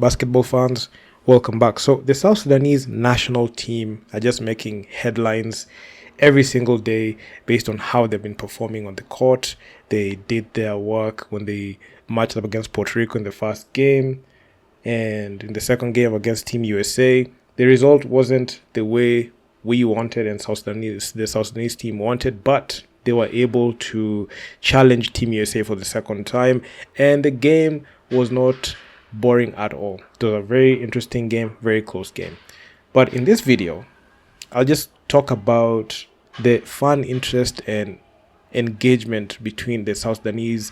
basketball fans, welcome back. So the South Sudanese national team are just making headlines every single day based on how they've been performing on the court. They did their work when they matched up against Puerto Rico in the first game, and in the second game against Team USA. The result wasn't the way we wanted and the South Sudanese team wanted, but they were able to challenge Team USA for the second time, and the game was not boring at all. It was a very interesting game, very close game. But in this video, I'll just talk about the fan interest and engagement between the South Sudanese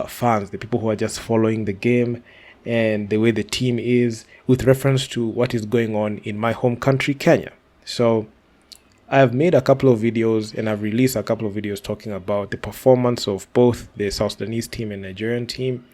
fans, the people who are just following the game and the way the team is, with reference to what is going on in my home country, Kenya. So I've made a couple of videos and I've released a couple of videos talking about the performance of both the South Sudanese team and Nigerian team.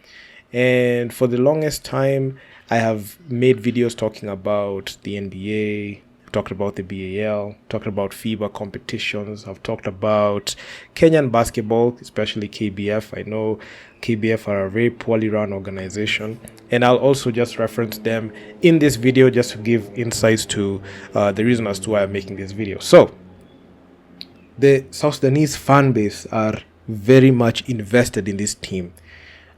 And for the longest time, I have made videos talking about the NBA, talked about the BAL, talked about FIBA competitions. I've talked about Kenyan basketball, especially KBF. I know KBF are a very poorly run organization, and I'll also just reference them in this video just to give insights to the reason as to why I'm making this video. So the South Sudanese fan base are very much invested in this team.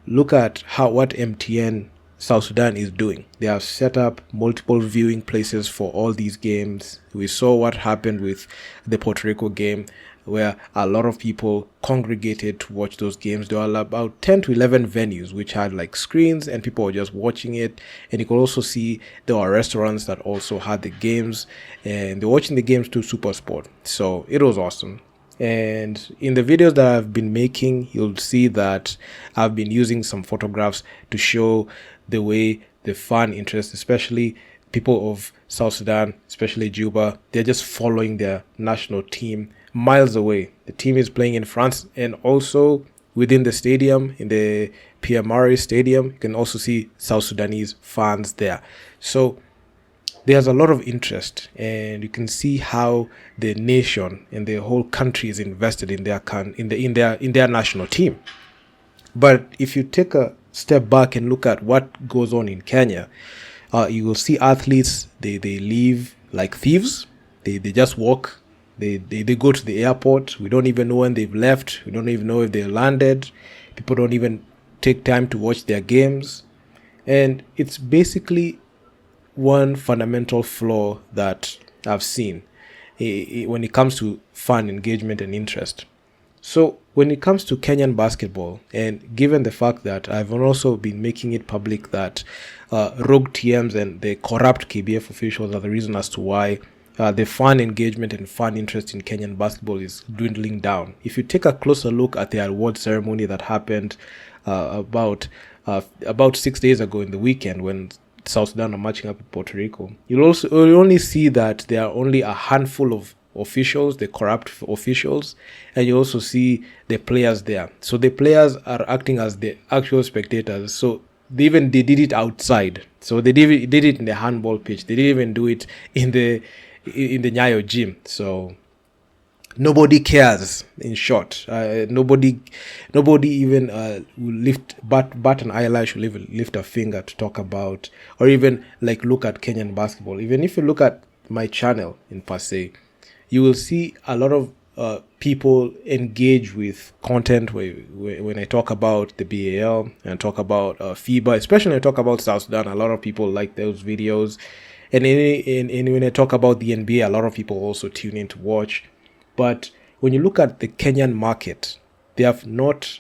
Look at what MTN South Sudan is doing. They have set up multiple viewing places for all these games. We saw what happened with the Puerto Rico game, where a lot of people congregated to watch those games. There were about 10 to 11 venues which had like screens and people were just watching it. And you could also see there were restaurants that also had the games, and they're watching the games through Super Sport. So it was awesome. And in the videos that I've been making, you'll see that I've been using some photographs to show the way the fan interest, especially people of South Sudan, especially Juba, they're just following their national team miles away. The team is playing in France, and also within the stadium, in the PMRA stadium, you can also see South Sudanese fans there. So there's a lot of interest, and you can see how the nation and the whole country is invested in their national team. But if you take a step back and look at what goes on in Kenya, you will see athletes, they leave like thieves. They just walk. They go to the airport. We don't even know when they've left. We don't even know if they landed. People don't even take time to watch their games. And it's basically one fundamental flaw that I've seen when it comes to fan engagement and interest. So when it comes to Kenyan basketball, and given the fact that I've also been making it public that rogue TMs and the corrupt KBF officials are the reason as to why the fan engagement and fan interest in Kenyan basketball is dwindling down. If you take a closer look at the award ceremony that happened about 6 days ago in the weekend, when South Sudan are matching up with Puerto Rico, you'll only see that there are only a handful of officials, the corrupt officials, and you also see the players there. So the players are acting as the actual spectators. So they did it outside. So they did it in the handball pitch. They didn't even do it in the Nyayo gym. So nobody cares. In short, nobody even will bat an eyelash, will even lift a finger to talk about or even like look at Kenyan basketball. Even if you look at my channel in per se, you will see a lot of people engage with content when I talk about the BAL and talk about FIBA, especially when I talk about South Sudan. A lot of people like those videos. And when I talk about the NBA, a lot of people also tune in to watch. But when you look at the Kenyan market, they have not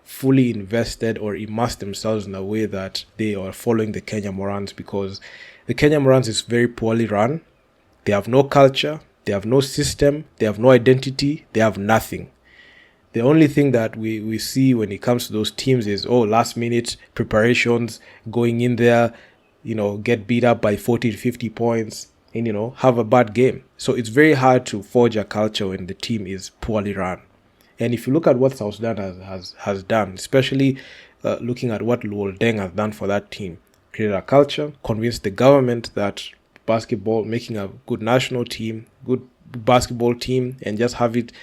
fully invested or immersed themselves in a way that they are following the Kenya Morans, because the Kenya Morans is very poorly run. They have no culture. They have no system. They have no identity. They have nothing. The only thing that we see when it comes to those teams is, last minute preparations, going in there, get beat up by 40 to 50 points and, have a bad game. So it's very hard to forge a culture when the team is poorly run. And if you look at what South Sudan has done, especially looking at what Luol Deng has done for that team, created a culture, convinced the government that basketball, making a good national team, good basketball team, and just have it,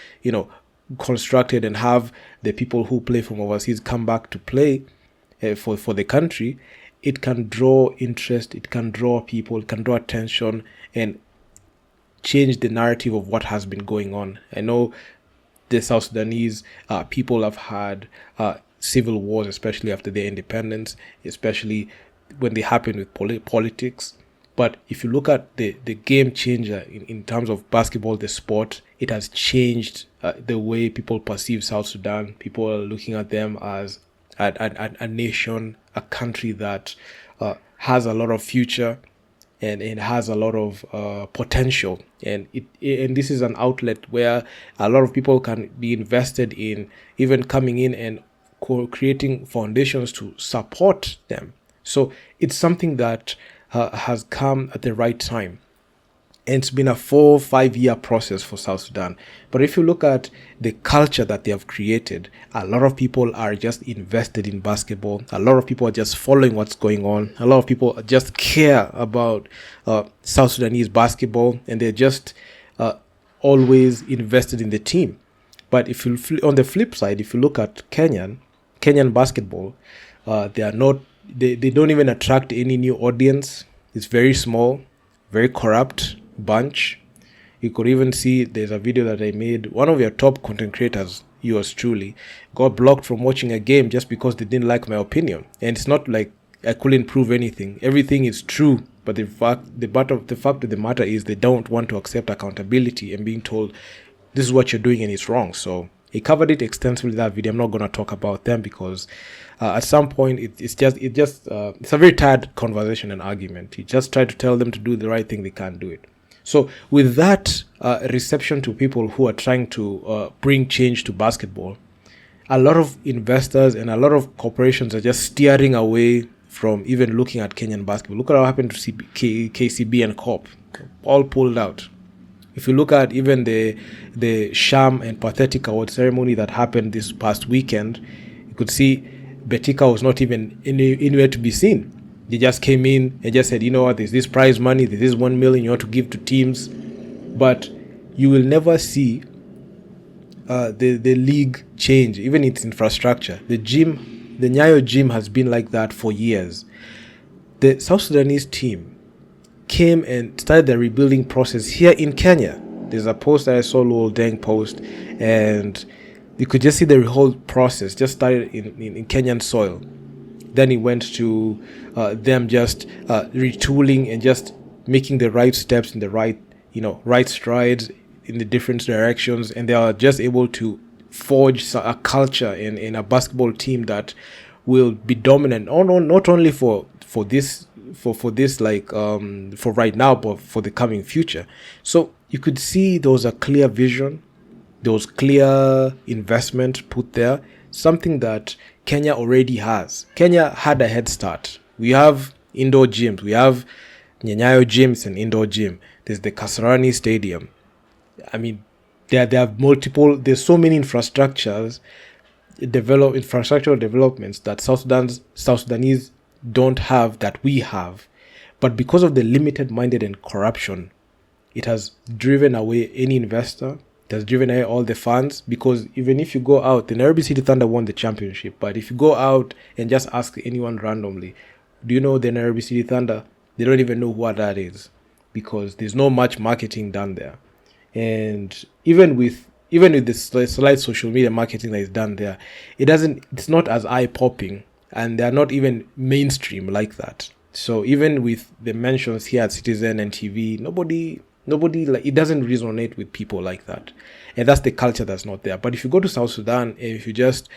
constructed and have the people who play from overseas come back to play for the country. it can draw interest, it can draw people, it can draw attention, and change the narrative of what has been going on. I know the South Sudanese people have had civil wars, especially after their independence, especially when they happen with politics. But if you look at the game changer in terms of basketball, the sport, it has changed the way people perceive South Sudan. People are looking at them as a nation, a country that has a lot of future, and it has a lot of potential, and this is an outlet where a lot of people can be invested in, even coming in and creating foundations to support them. So it's something that has come at the right time. And it's been a 4-5 year process for South Sudan. But if you look at the culture that they have created, a lot of people are just invested in basketball. A lot of people are just following what's going on. A lot of people just care about South Sudanese basketball, and they're just always invested in the team. But if you on the flip side, if you look at Kenyan basketball, they are not. They don't even attract any new audience. It's very small, very corrupt bunch. You could even see there's a video that I made. One of your top content creators, yours truly, got blocked from watching a game just because they didn't like my opinion. And it's not like I couldn't prove anything. Everything is true, but the fact of the matter is they don't want to accept accountability and being told this is what you're doing and it's wrong. So he covered it extensively in that video. I'm not going to talk about them because at some point it's a very tired conversation and argument. He just tried to tell them to do the right thing. They can't do it. So with that reception to people who are trying to bring change to basketball, a lot of investors and a lot of corporations are just steering away from even looking at Kenyan basketball. Look at what happened to KCB and Corp. All pulled out. If you look at even the sham and pathetic award ceremony that happened this past weekend, you could see Betika was not even anywhere to be seen. They just came in and just said, you know what, there's this prize money, there's this 1 million you want to give to teams. But you will never see the league change, even its infrastructure. The Nyayo gym has been like that for years. The South Sudanese team came and started the rebuilding process here in Kenya. There's a post that I saw, Lowell Deng post, and you could just see the whole process just started in Kenyan soil. Then it went to them just retooling and just making the right steps in the right strides in the different directions, and they are just able to forge a culture in a basketball team that will be dominant. Not only for this for right now, but for the coming future. So you could see there was a clear vision, there was clear investment put there, something that Kenya already has. Kenya had a head start. We have indoor gyms. We have Nyayo gyms and indoor gym. There's the Kasarani Stadium. I mean, there are multiple. There's so many infrastructural developments that South Sudanese don't have that we have. But because of the limited-minded and corruption, it has driven away any investor. It has driven away all the fans, because even if you go out, the Nairobi City Thunder won the championship. But if you go out and just ask anyone randomly, do you know the Nairobi City Thunder? They don't even know what that is, because there's no much marketing done there. And even with the slight social media marketing that is done there, it's not as eye-popping, and they're not even mainstream like that. So even with the mentions here at Citizen and TV, nobody it doesn't resonate with people like that, and that's the culture that's not there. But if you go to South Sudan, and if you just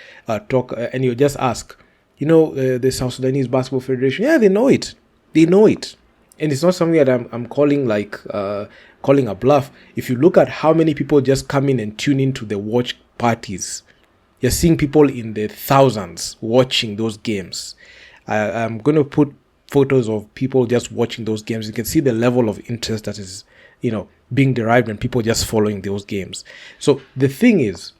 talk and you just ask, the South Sudanese Basketball Federation, yeah, they know it, and it's not something that I'm calling calling a bluff. If you look at how many people just come in and tune into the watch parties, you're seeing people in the thousands watching those games. I'm going to put photos of people just watching those games. You can see the level of interest that is being derived and people just following those games. So the thing is,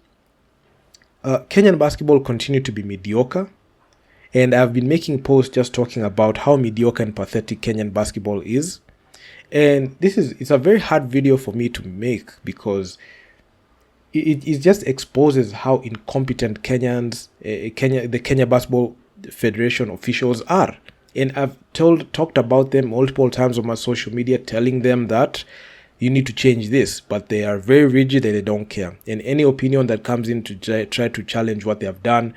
Kenyan basketball continued to be mediocre, and I've been making posts just talking about how mediocre and pathetic Kenyan basketball is. And it's a very hard video for me to make, because it just exposes how incompetent the Kenya Basketball Federation officials are. And I've talked about them multiple times on my social media, telling them that you need to change this, but they are very rigid and they don't care. And any opinion that comes in to try to challenge what they have done,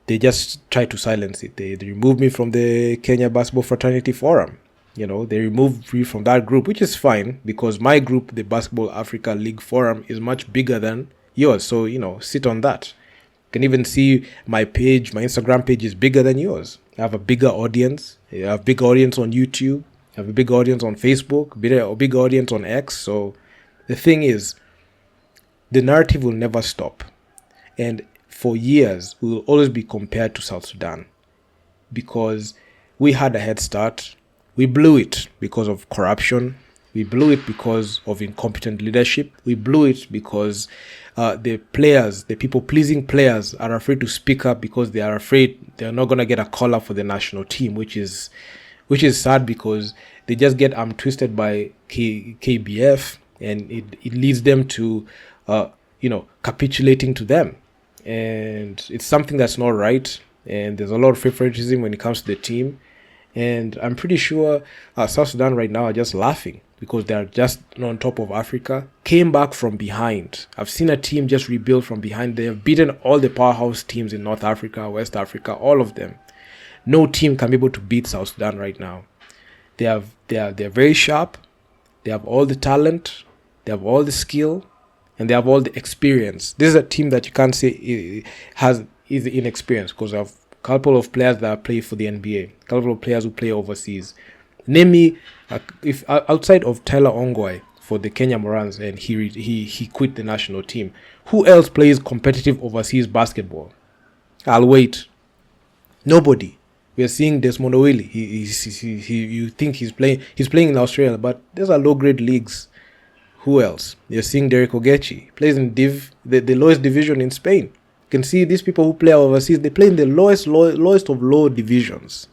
they just try to silence it. They remove me from the Kenya Basketball Fraternity Forum. They removed me from that group, which is fine because my group, the Basketball Africa League Forum, is much bigger than yours. So, sit on that. You can even see my page, my Instagram page is bigger than yours. I have a bigger audience. I have a big audience on YouTube. I have a big audience on Facebook, a big audience on X. So the thing is, the narrative will never stop. And for years, we will always be compared to South Sudan because we had a head start. We blew it because of corruption. We blew it because of incompetent leadership. We blew it because the people-pleasing players are afraid to speak up because they are afraid they're not going to get a call-up for the national team, which is sad because they just get twisted by KBF, and it leads them to, capitulating to them. And it's something that's not right. And there's a lot of favoritism when it comes to the team. And I'm pretty sure South Sudan right now are just laughing because they're just on top of Africa. Came back from behind. I've seen a team just rebuild from behind. They have beaten all the powerhouse teams in North Africa, West Africa, all of them. No team can be able to beat South Sudan right now. They're very sharp. They have all the talent. They have all the skill, and they have all the experience. This is a team that you can't say is inexperienced because of a couple of players that play for the NBA, a couple of players who play overseas. Name me, if outside of Tyler Ongwae for the Kenya Morans, and he quit the national team, who else plays competitive overseas basketball? I'll wait. Nobody. We are seeing Desmond Owili. You think he's playing in Australia, but these are low grade leagues. Who else? You're seeing Derek Ogechi, plays in the lowest division in Spain. You can see these people who play overseas, they play in the lowest of low divisions.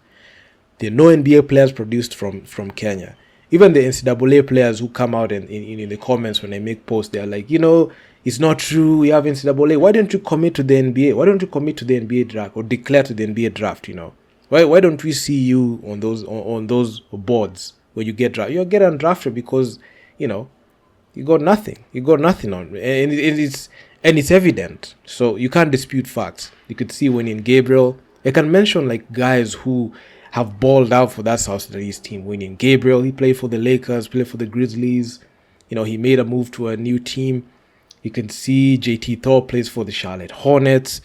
There are no NBA players produced from Kenya. Even the NCAA players who come out and in the comments when I make posts, they're like, it's not true. We have NCAA. Why don't you commit to the NBA? Why don't you commit to the NBA draft or declare to the NBA draft? Why don't we see you on those boards when you get drafted? You get undrafted because you got nothing. You got nothing on, and it's evident. So you can't dispute facts. You could see when in Gabriel, I can mention like guys who have balled out for that South Sudanese team. When in Gabriel, he played for the Lakers, played for the Grizzlies. He made a move to a new team. You can see JT Thor plays for the Charlotte Hornets.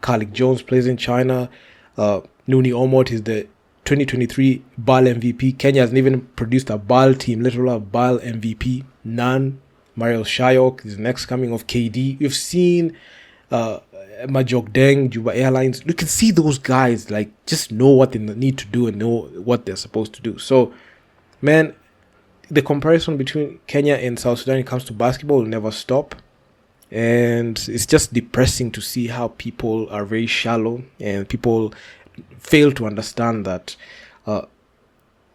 Kalik Jones plays in China. Nuni Omot is the 2023 BAL MVP. Kenya hasn't even produced a BAL team, literally a BAL MVP. None. Mariel Shayok is the next coming of KD. We've seen Majok Deng, Juba Airlines. You can see those guys just know what they need to do and know what they're supposed to do. So, man, the comparison between Kenya and South Sudan when it comes to basketball will never stop. And it's just depressing to see how people are very shallow and people fail to understand that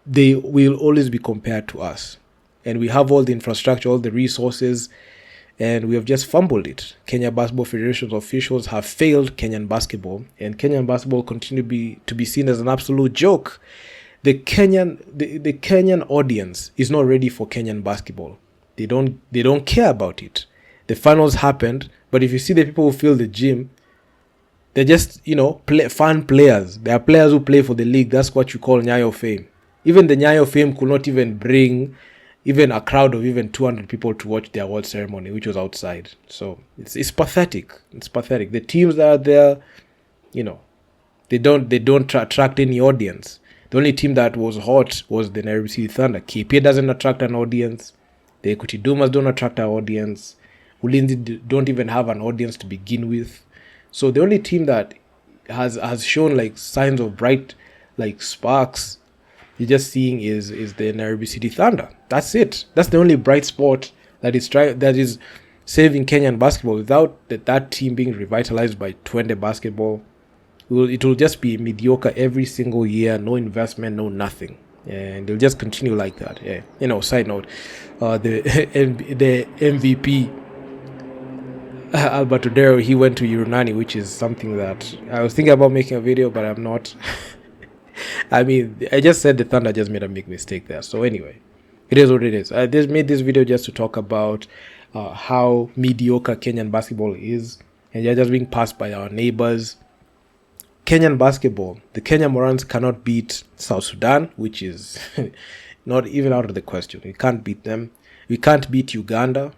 they will always be compared to us. And we have all the infrastructure, all the resources, and we have just fumbled it. Kenya Basketball Federation's officials have failed Kenyan basketball, and Kenyan basketball continue to be seen as an absolute joke. The Kenyan audience is not ready for Kenyan basketball. They don't care about it. The finals happened, but if you see the people who fill the gym, they're just fun players. They are players who play for the league. That's what you call Nyayo fame. Even the Nyayo fame could not even bring even a crowd of even 200 people to watch their award ceremony, which was outside. So it's pathetic. It's pathetic. The teams that are there, they don't attract any audience. The only team that was hot was the Nairobi City Thunder. KPA doesn't attract an audience. The Equity Dumas don't attract an audience. Ulinzi don't even have an audience to begin with. So the only team that has shown signs of bright sparks you're just seeing is the Nairobi City Thunder. That's it. That's the only bright spot that is saving Kenyan basketball. Without that team being revitalized by Twende basketball, it will just be mediocre every single year. No investment, no nothing, and they'll just continue like that. Yeah. Side note, the MVP. Alberto Dero, he went to Urunani, which is something that I was thinking about making a video, but I'm not. I mean, I just said the Thunder just made a big mistake there. So anyway, it is what it is. I just made this video just to talk about how mediocre Kenyan basketball is, and they're just being passed by our neighbors. Kenyan basketball, the Kenya Morans cannot beat South Sudan, which is not even out of the question. We can't beat them. We can't beat Uganda.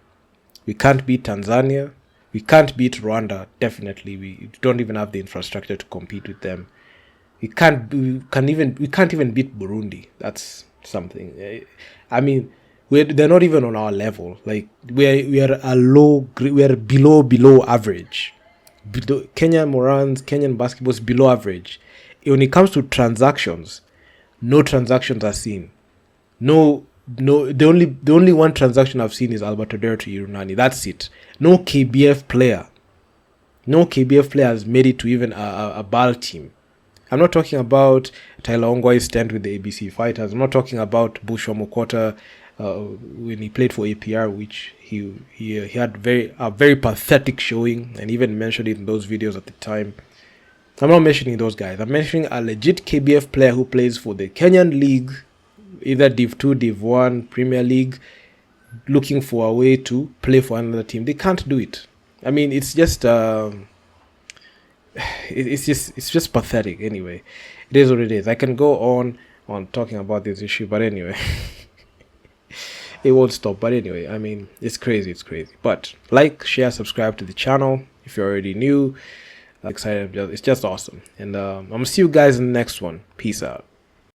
We can't beat Tanzania. We can't beat Rwanda. Definitely, we don't even have the infrastructure to compete with them. We can't even beat Burundi. That's something. I mean, they're not even on our level. Like we are below average. Kenyan basketball is below average. When it comes to transactions, no transactions are seen. No, the only one transaction I've seen is Alberto Nderitu Irunani. That's it. No KBF player has made it to even a BAL team. I'm not talking about Tyler Ongwai's stint with the ABC Fighters. I'm not talking about Bushwa Mokota when he played for APR, which he had a very pathetic showing, and even mentioned it in those videos at the time. I'm not mentioning those guys. I'm mentioning a legit KBF player who plays for the Kenyan League, either Div 2, Div 1, Premier League, looking for a way to play for another team. They can't do it. I mean, it's just it's just pathetic. Anyway, it is what it is. I can go on talking about this issue, but anyway, it won't stop. But anyway, I mean, it's crazy. But like, share, subscribe to the channel if you're already new. Excited. It's just awesome. And I'm gonna see you guys in the next one. Peace out.